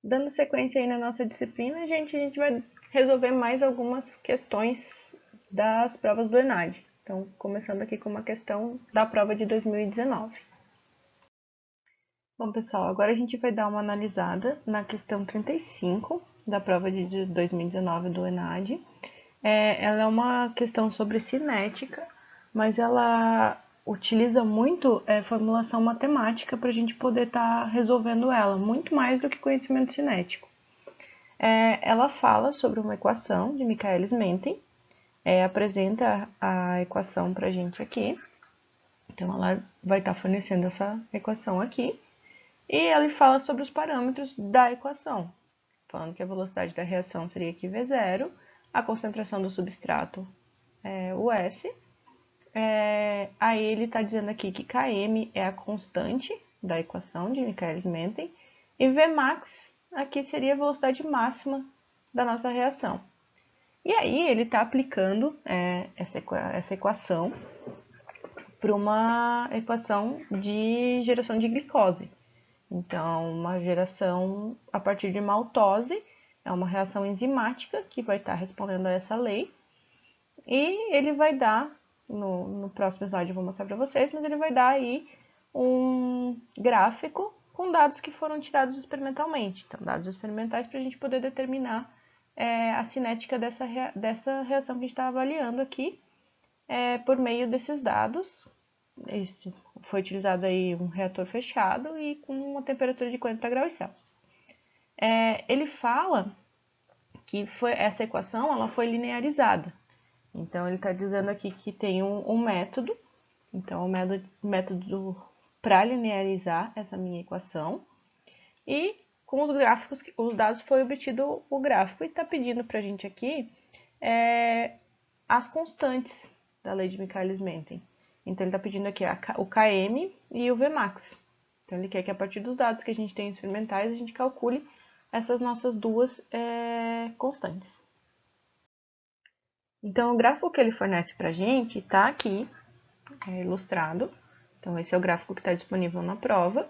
Dando sequência aí na nossa disciplina, a gente vai resolver mais algumas questões das provas do ENAD. Então, começando aqui com uma questão da prova de 2019. Bom, pessoal, agora a gente vai dar uma analisada na questão 35 da prova de 2019 do ENAD. Ela é uma questão sobre cinética, mas ela utiliza muito formulação matemática para a gente poder estar resolvendo ela, muito mais do que conhecimento cinético. Ela fala sobre uma equação de Michaelis-Menten, apresenta a equação para a gente aqui. Então, ela vai estar fornecendo essa equação aqui. E ela fala sobre os parâmetros da equação, falando que a velocidade da reação seria aqui V0, a concentração do substrato é o S. Aí ele está dizendo aqui que Km é a constante da equação de Michaelis-Menten e Vmax aqui seria a velocidade máxima da nossa reação. E aí ele está aplicando essa equação para uma equação de geração de glicose. Então, uma geração a partir de maltose é uma reação enzimática que vai estar respondendo a essa lei. E ele vai dar, no próximo slide eu vou mostrar para vocês, mas ele vai dar aí um gráfico com dados que foram tirados experimentalmente. Então, dados experimentais para a gente poder determinar a cinética dessa reação que a gente está avaliando aqui por meio desses dados. Foi utilizado aí um reator fechado e com uma temperatura de 40 graus Celsius. Ele fala que essa equação ela foi linearizada. Então, ele está dizendo aqui que tem um método. Então, o método para linearizar essa minha equação. E com os gráficos, os dados foi obtido o gráfico. E está pedindo para a gente aqui as constantes da lei de Michaelis-Menten. Então, ele está pedindo aqui o Km e o Vmax. Então, ele quer que a partir dos dados que a gente tem experimentais, a gente calcule essas nossas duas constantes. Então, o gráfico que ele fornece para a gente está aqui, ilustrado. Então, esse é o gráfico que está disponível na prova.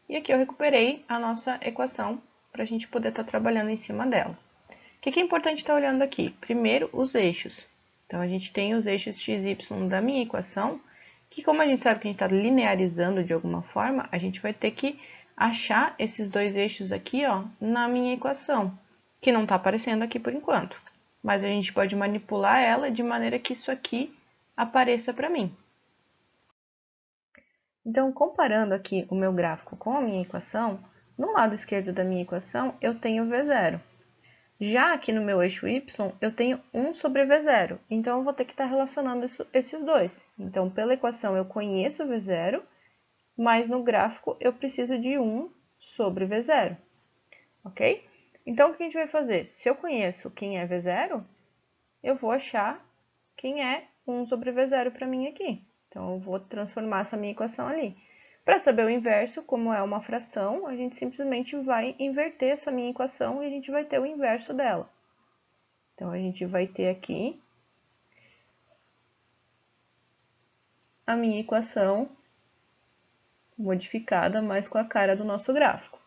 E aqui eu recuperei a nossa equação para a gente poder estar trabalhando em cima dela. O que é importante estar olhando aqui? Primeiro, os eixos. Então, a gente tem os eixos x, y da minha equação, que como a gente sabe que a gente está linearizando de alguma forma, a gente vai ter que achar esses dois eixos aqui, ó, na minha equação, que não está aparecendo aqui por enquanto. Mas a gente pode manipular ela de maneira que isso aqui apareça para mim. Então, comparando aqui o meu gráfico com a minha equação, no lado esquerdo da minha equação eu tenho V0. Já aqui no meu eixo y, eu tenho 1 sobre V0. Então, eu vou ter que estar relacionando esses dois. Então, pela equação eu conheço V0, mas no gráfico eu preciso de 1 sobre V0. Ok? Então, o que a gente vai fazer? Se eu conheço quem é V0, eu vou achar quem é 1 sobre V0 para mim aqui. Então, eu vou transformar essa minha equação ali. Para saber o inverso, como é uma fração, a gente simplesmente vai inverter essa minha equação e a gente vai ter o inverso dela. Então, a gente vai ter aqui a minha equação modificada, mas com a cara do nosso gráfico.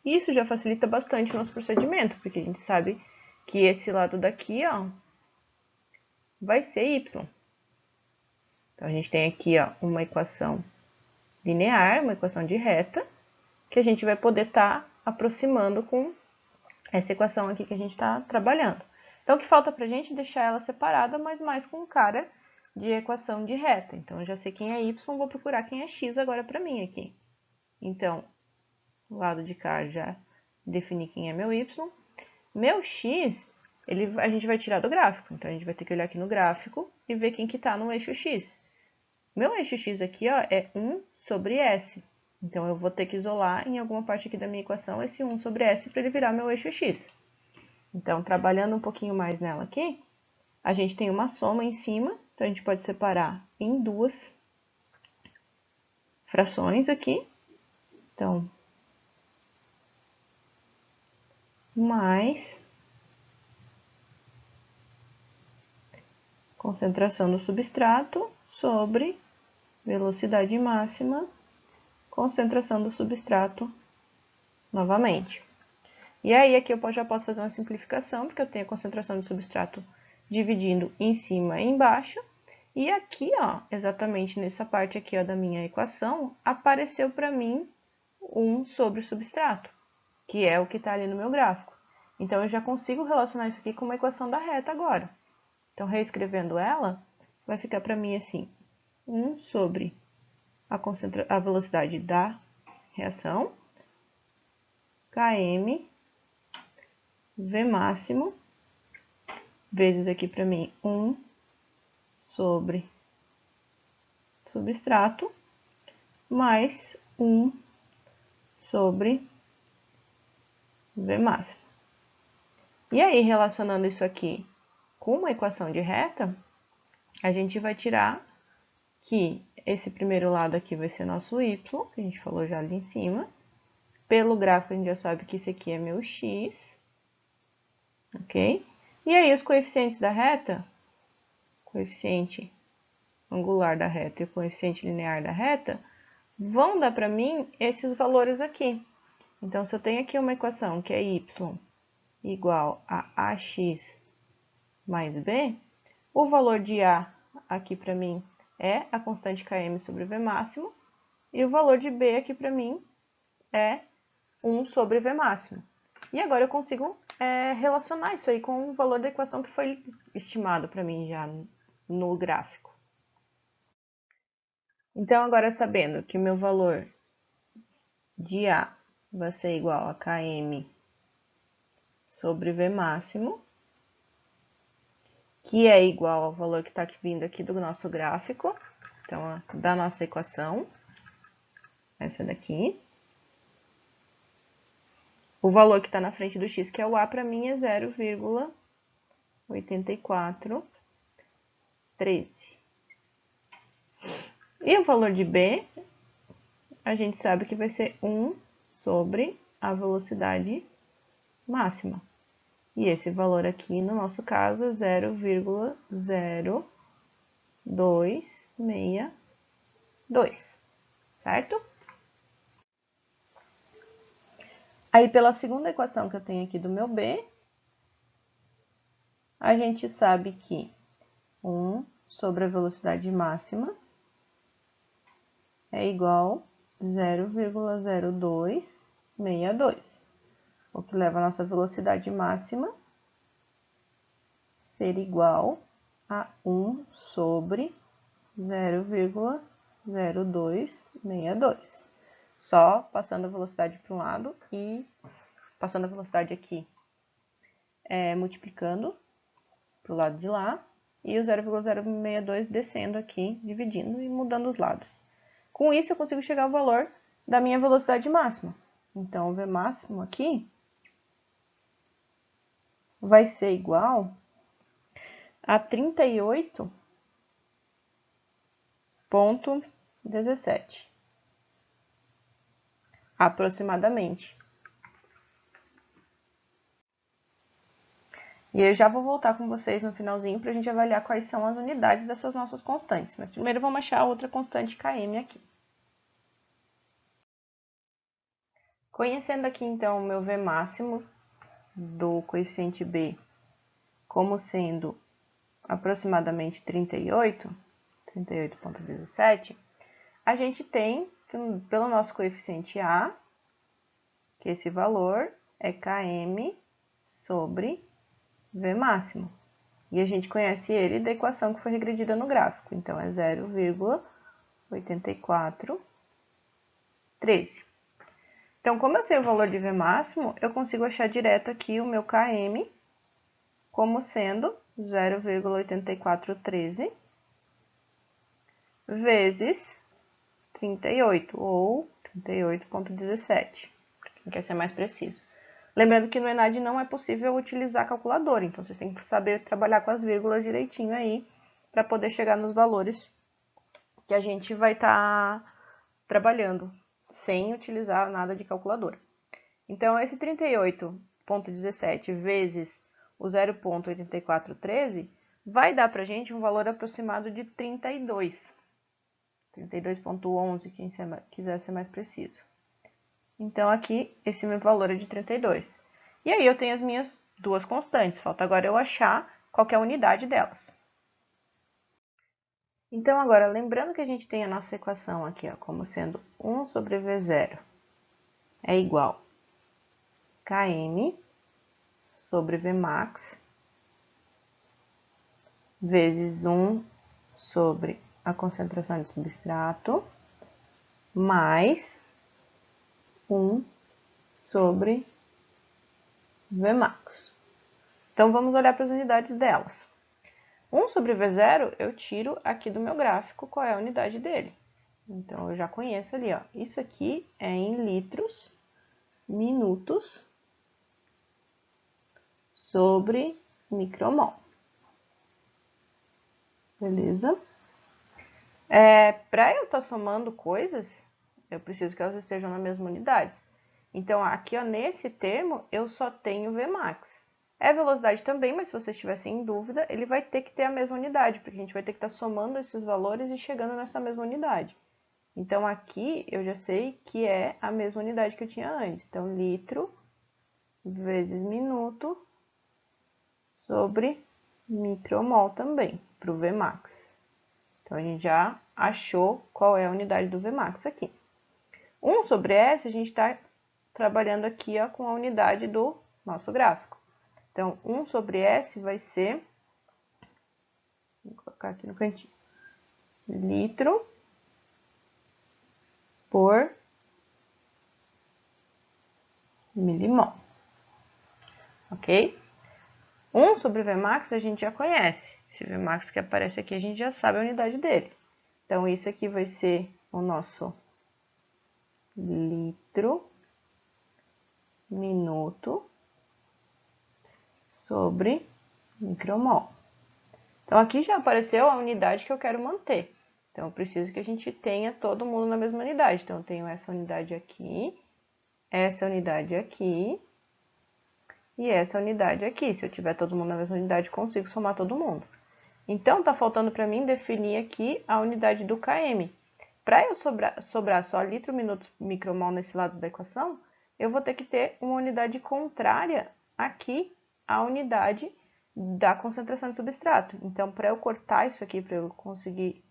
Isso já facilita bastante o nosso procedimento, porque a gente sabe que esse lado daqui, ó, vai ser y. Então, a gente tem aqui, ó, uma equação linear, uma equação de reta, que a gente vai poder estar aproximando com essa equação aqui que a gente está trabalhando. Então, o que falta para a gente é deixar ela separada, mas mais com cara de equação de reta. Então, eu já sei quem é y, vou procurar quem é x agora para mim aqui. Então, do lado de cá já defini quem é meu y. Meu x, a gente vai tirar do gráfico. Então, a gente vai ter que olhar aqui no gráfico e ver quem que está no eixo x. Meu eixo x aqui, ó, é 1 sobre s. Então, eu vou ter que isolar em alguma parte aqui da minha equação esse 1 sobre s para ele virar meu eixo x. Então, trabalhando um pouquinho mais nela aqui, a gente tem uma soma em cima. Então, a gente pode separar em duas frações aqui. Então, mais concentração do substrato sobre velocidade máxima, concentração do substrato novamente. E aí, aqui eu já posso fazer uma simplificação, porque eu tenho a concentração do substrato dividindo em cima e embaixo. E aqui, ó, exatamente nessa parte aqui, ó, da minha equação, apareceu para mim 1 sobre o substrato, que é o que está ali no meu gráfico. Então, eu já consigo relacionar isso aqui com uma equação da reta agora. Então, reescrevendo ela, vai ficar para mim assim, 1 sobre a velocidade da reação, km, V máximo, vezes aqui para mim 1 sobre substrato, mais 1 sobre V máximo. E aí, relacionando isso aqui com uma equação de reta, a gente vai tirar que esse primeiro lado aqui vai ser nosso y, que a gente falou já ali em cima. Pelo gráfico, a gente já sabe que esse aqui é meu x, ok? E aí, os coeficientes da reta, coeficiente angular da reta e o coeficiente linear da reta, vão dar para mim esses valores aqui. Então, se eu tenho aqui uma equação que é y igual a ax mais b, o valor de a aqui para mim é a constante km sobre v máximo, e o valor de b aqui para mim é 1 sobre v máximo. E agora eu consigo relacionar isso aí com o valor da equação que foi estimado para mim já no gráfico. Então, agora sabendo que o meu valor de A vai ser igual a km sobre V máximo, que é igual ao valor que está vindo aqui do nosso gráfico, então, da nossa equação, essa daqui. O valor que está na frente do x, que é o A, para mim é 0,8413. E o valor de B, a gente sabe que vai ser 1 sobre a velocidade máxima. E esse valor aqui, no nosso caso, é 0,0262, certo? Aí, pela segunda equação que eu tenho aqui do meu B, a gente sabe que 1 sobre a velocidade máxima é igual a 0,0262, o que leva a nossa velocidade máxima a ser igual a 1 sobre 0,0262. Só passando a velocidade para um lado e passando a velocidade aqui multiplicando para o lado de lá, e o 0,062 descendo aqui, dividindo e mudando os lados. Com isso, eu consigo chegar ao valor da minha velocidade máxima. Então, o V máximo aqui vai ser igual a 38,17, aproximadamente. E eu já vou voltar com vocês no finalzinho para a gente avaliar quais são as unidades dessas nossas constantes. Mas primeiro vamos achar a outra constante km aqui. Conhecendo aqui, então, o meu V máximo do coeficiente B como sendo aproximadamente 38,17, a gente tem, pelo nosso coeficiente A, que esse valor é km sobre V máximo. E a gente conhece ele da equação que foi regredida no gráfico. Então, é 0,8413. Então, como eu sei o valor de V máximo, eu consigo achar direto aqui o meu km como sendo 0,8413 vezes 38, ou 38,17, quem quer ser mais preciso. Lembrando que no ENAD não é possível utilizar calculadora, então você tem que saber trabalhar com as vírgulas direitinho aí, para poder chegar nos valores que a gente vai estar trabalhando, sem utilizar nada de calculadora. Então, esse 38,17 vezes o 0,8413 vai dar para a gente um valor aproximado de 32,11, quem quiser ser mais preciso. Então, aqui, esse meu valor é de 32. E aí, eu tenho as minhas duas constantes. Falta agora eu achar qual que é a unidade delas. Então, agora, lembrando que a gente tem a nossa equação aqui, ó, como sendo 1 sobre V0 é igual a Km sobre Vmax vezes 1 sobre a concentração de substrato mais 1 sobre Vmax. Então, vamos olhar para as unidades delas. 1 sobre V0 eu tiro aqui do meu gráfico qual é a unidade dele. Então, eu já conheço ali, ó. Isso aqui é em litros, minutos, sobre micromol. Beleza? Para eu estar somando coisas, eu preciso que elas estejam na mesma unidade. Então, aqui, ó, nesse termo, eu só tenho Vmax. É velocidade também, mas se vocês tivessem em dúvida, ele vai ter que ter a mesma unidade, porque a gente vai ter que estar somando esses valores e chegando nessa mesma unidade. Então, aqui, eu já sei que é a mesma unidade que eu tinha antes. Então, litro vezes minuto sobre micromol também, para o Vmax. Então, a gente já achou qual é a unidade do Vmax aqui. 1 sobre S, a gente está trabalhando aqui, ó, com a unidade do nosso gráfico. Então, 1 sobre S vai ser, vou colocar aqui no cantinho, litro por milimol. Ok? 1 sobre Vmax a gente já conhece. Esse Vmax que aparece aqui, a gente já sabe a unidade dele. Então, isso aqui vai ser o nosso litro minuto sobre micromol. Então, aqui já apareceu a unidade que eu quero manter. Então, eu preciso que a gente tenha todo mundo na mesma unidade. Então, eu tenho essa unidade aqui, essa unidade aqui e essa unidade aqui. Se eu tiver todo mundo na mesma unidade, consigo somar todo mundo. Então, tá faltando para mim definir aqui a unidade do km. Para eu sobrar só litro, minuto, micromol nesse lado da equação, eu vou ter que ter uma unidade contrária aqui à unidade da concentração de substrato. Então, para eu cortar isso aqui, para eu conseguir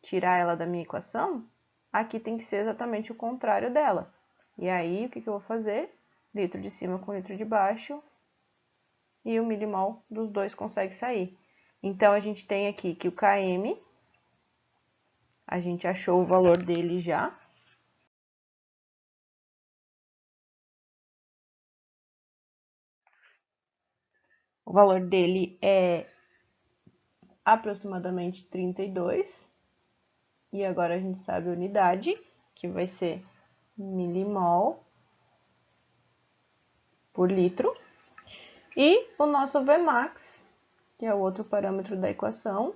tirar ela da minha equação, aqui tem que ser exatamente o contrário dela. E aí, o que eu vou fazer? Litro de cima com litro de baixo, e o milimol dos dois consegue sair. Então, a gente tem aqui que o km, a gente achou o valor dele já. O valor dele é aproximadamente 32. E agora a gente sabe a unidade, que vai ser milimol por litro. E o nosso Vmax, que é o outro parâmetro da equação,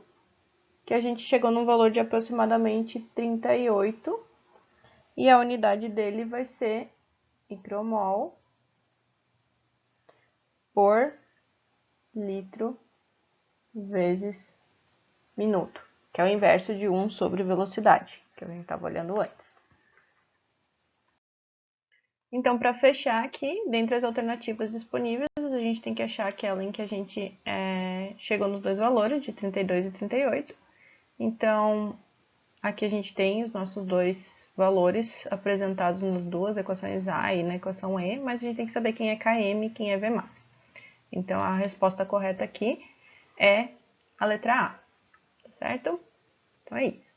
que a gente chegou num valor de aproximadamente 38. E a unidade dele vai ser micromol por litro vezes minuto, que é o inverso de 1 sobre velocidade, que a gente estava olhando antes. Então, para fechar aqui, dentre as alternativas disponíveis, a gente tem que achar aquela em que a gente chegou nos dois valores, de 32 e 38. Então, aqui a gente tem os nossos dois valores apresentados nas duas equações A e na equação E, mas a gente tem que saber quem é Km e quem é Vmax. Então, a resposta correta aqui é a letra A, tá certo? Então, é isso.